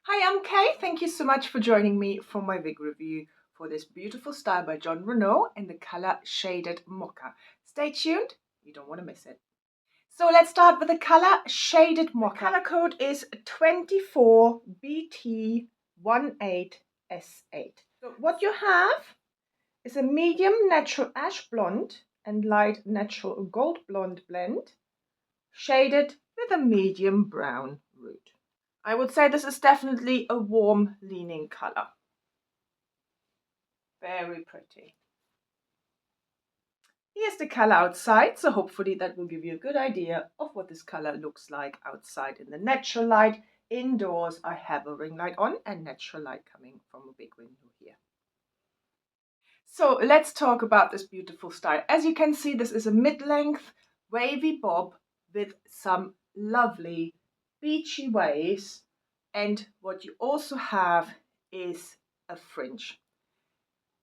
Hi, I'm Kay. Thank you so much for joining me for my wig review for this beautiful style by Jon Renau in the color Shaded Mocha. Stay tuned, you don't want to miss it. So let's start with the color Shaded Mocha. The color code is 24BT18S8. So what you have is a medium natural ash blonde and light natural gold blonde blend, shaded with a medium brown root. I would say this is definitely a warm leaning color. Very pretty. Here's the color outside, so hopefully that will give you a good idea of what this color looks like outside in the natural light. Indoors I have a ring light on and natural light coming from a big window here. So let's talk about this beautiful style. As you can see, this is a mid-length wavy bob with some lovely beachy waves, and what you also have is a fringe,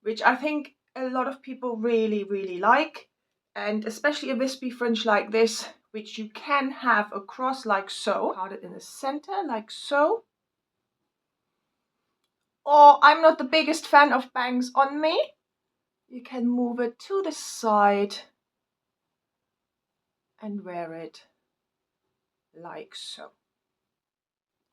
which I think a lot of people really like, and especially a wispy fringe like this, which you can have across like so, part it in the center like so. Or I'm not the biggest fan of bangs on me, you can move it to the side and wear it like so.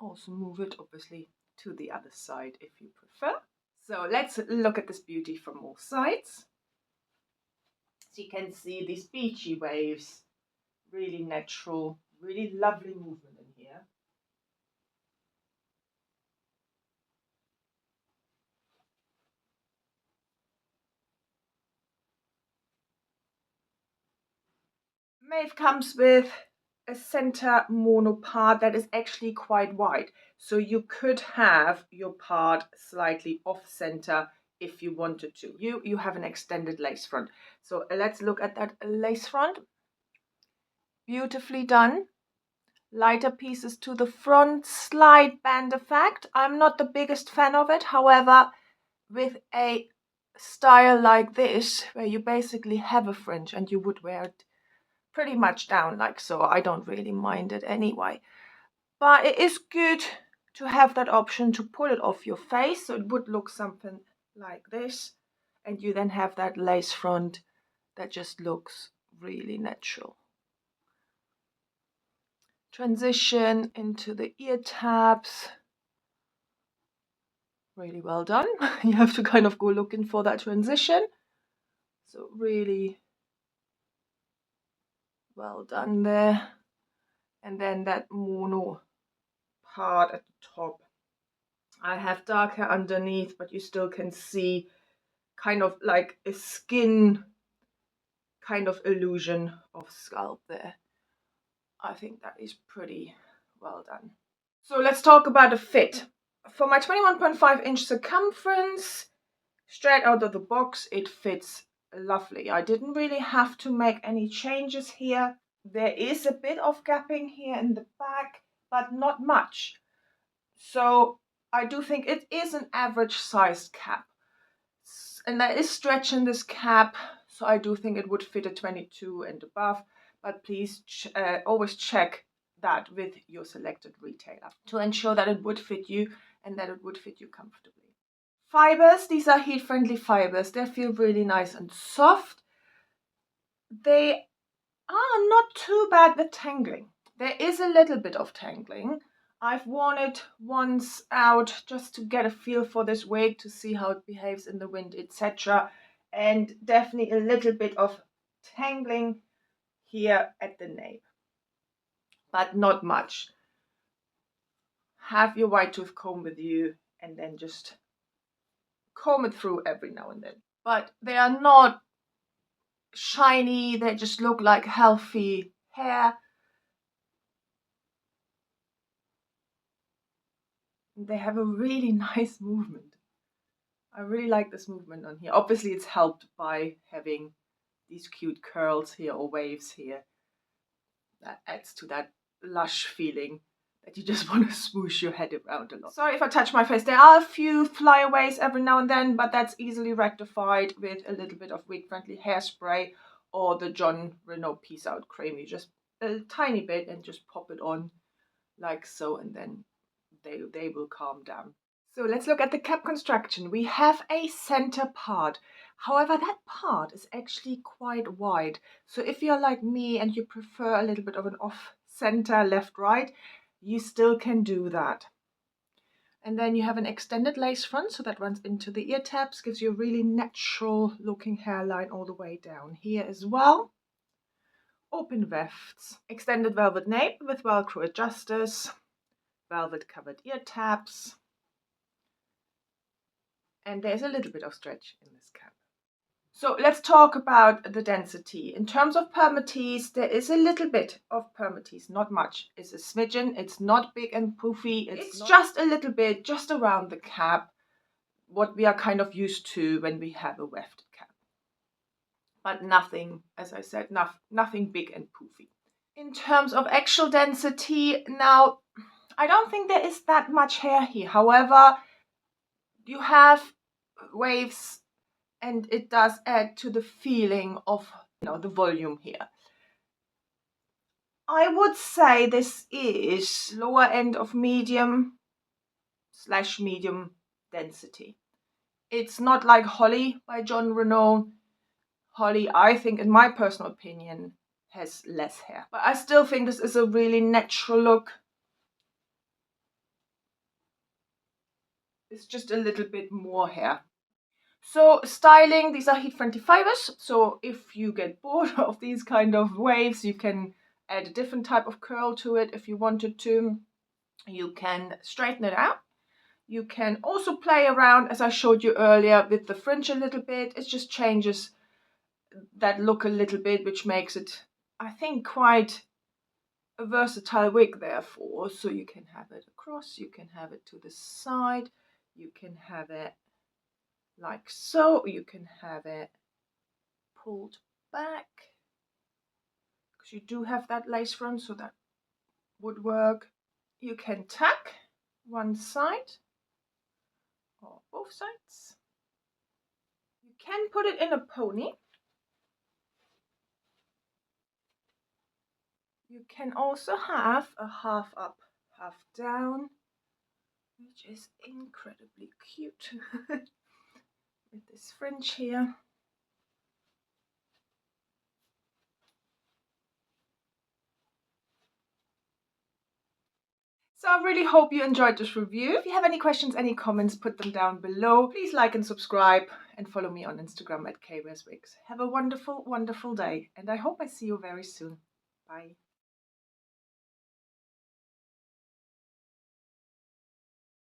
Also move it obviously to the other side if you prefer. So let's look at this beauty from all sides. So you can see these beachy waves, really natural, really lovely movement in here. Maeve comes with a center mono part that is actually quite wide, so you could have your part slightly off center if you wanted to. You have an extended lace front, so let's look at that lace front. Beautifully done. Lighter pieces to the front, slight band effect. I'm not the biggest fan of it, however, with a style like this where you basically have a fringe and you would wear it pretty much down like so, I don't really mind it anyway. But it is good to have that option to pull it off your face, so it would look something like this, and you then have that lace front that just looks really natural. Transition into the ear tabs. Really well done. You have to kind of go looking for that transition. So really well done there. And then that mono part at the top. I have dark hair underneath, but you still can see kind of like a skin kind of illusion of scalp there. I think that is pretty well done. So let's talk about the fit. For my 21.5-inch circumference, straight out of the box, it fits lovely. I didn't really have to make any changes here. There is a bit of gapping here in the back, but not much. So I do think it is an average sized cap. And there is stretch in this cap, so I do think it would fit a 22 and above. But please always check that with your selected retailer to ensure that it would fit you and that it would fit you comfortably. Fibers, these are heat-friendly fibers. They feel really nice and soft. They are not too bad with tangling. There is a little bit of tangling. I've worn it once out just to get a feel for this wig, to see how it behaves in the wind, etc. And definitely a little bit of tangling here at the nape, but not much. Have your white tooth comb with you and then just comb it through every now and then. But they are not shiny, they just look like healthy hair. They have a really nice movement. I really like this movement on here. Obviously it's helped by having these cute curls here or waves here. That adds to that lush feeling that you just want to swoosh your head around a lot. Sorry if I touch my face. There are a few flyaways every now and then, but that's easily rectified with a little bit of wig-friendly hairspray or the Jon Renau Peace Out Cream. You just a tiny bit and just pop it on like so, and then they will calm down. So let's look at the cap construction. We have a center part. However, that part is actually quite wide. So if you're like me and you prefer a little bit of an off center, left, right, you still can do that. And then you have an extended lace front, so that runs into the ear tabs, gives you a really natural looking hairline all the way down here as well. Open wefts, extended velvet nape with Velcro adjusters, velvet covered ear tabs, and there's a little bit of stretch in this cap. So let's talk about the density. In terms of permatease, there is a little bit of permatease, not much. It's a smidgen, it's not big and poofy, it's just a little bit, just around the cap, what we are kind of used to when we have a wefted cap. But nothing, as I said, nothing big and poofy. In terms of actual density, now, I don't think there is that much hair here. However, you have waves, and it does add to the feeling of, the volume here. I would say this is lower end of medium / medium density. It's not like Holly by Jon Renau. Holly, I think, in my personal opinion, has less hair. But I still think this is a really natural look. It's just a little bit more hair. So styling, these are heat-friendly fibers. So if you get bored of these kind of waves, you can add a different type of curl to it if you wanted to. You can straighten it out. You can also play around, as I showed you earlier, with the fringe a little bit. It just changes that look a little bit, which makes it, I think, quite a versatile wig therefore. So you can have it across, you can have it to the side, you can have it like so, you can have it pulled back, because you do have that lace front, so that would work. You can tuck one side or both sides. You can put it in a pony. You can also have a half up, half down, which is incredibly cute with this fringe here. So I really hope you enjoyed this review. If you have any questions, any comments, put them down below. Please like and subscribe and follow me on Instagram at KWearsWigs. Have a wonderful, wonderful day, and I hope I see you very soon. Bye.